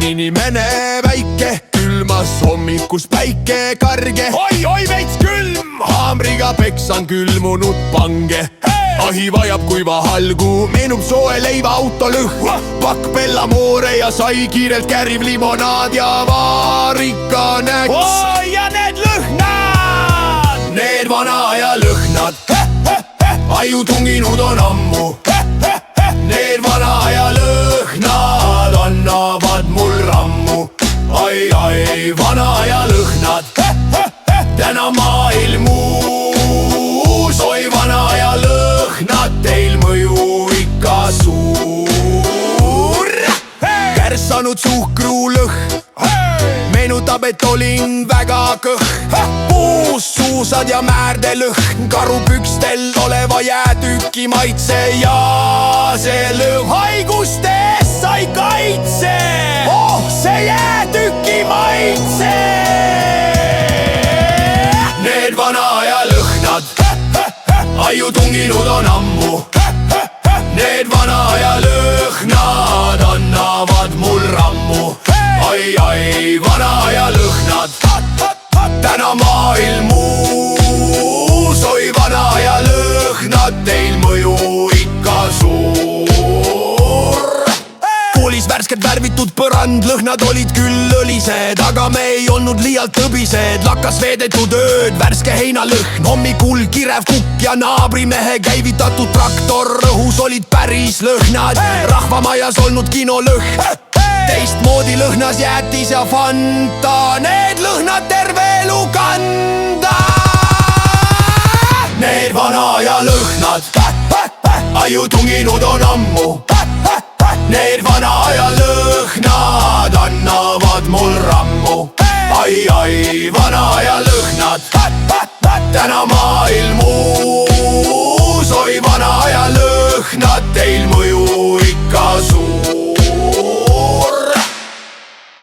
inimene väike, külmas hommikus päike karge. Oi, veits külm! Haamriga peksan külmunud pange. Ahi vajab kuiva halgu, meenub soe leiva autolõhn. Pakk bellamoore ja sai kiirelt kärib limonaad ja vaarika näks. Oi, ja need lõhnad! Need vana aja lõhnad, aju tunginud on ammu. Need vana aja lõhnad annavad mul rammu. Ai, vana aja lõhnad, täna maailm uus. Oi, vana aja lõhnad, teil mõju ikka suur. Kärsanud suhkrulõhn meenutab, et olin väga kõhn. Puussuusad ja määrdelõhn, karupükstel oleva jäätüki maitse ja see lõhn haiguste eest sai kaitse. Oh, see jäätüki maitse. Need vana aja lõhnad, aju tunginud on ammu. Need vana aja lõhnad annavad mul rammu. Ai, vana aja lõhnad, täna maailm uus. Oi, vana aja lõhnad, teil mõju ikka suur. Koolis värskelt värvitud põrand, lõhnad olid küll õlised, aga me ei olnud liialt tõbised. Lakkas veedetud ööd, värske heinalõhn, hommikul kirev kukk ja naabrimehe käivitatud traktor. Õhus olid päris lõhnad, rahvamajas olnud kinolõhn. Teistmoodi lõhnas jäätis ja Fanta, need lõhnad terve elu kanda. Need vana aja lõhnad, aju tunginud on ammu. Need vana aja lõhnad annavad mul rammu. Ai, vana aja lõhnad, täna maailm uus. Oi, vana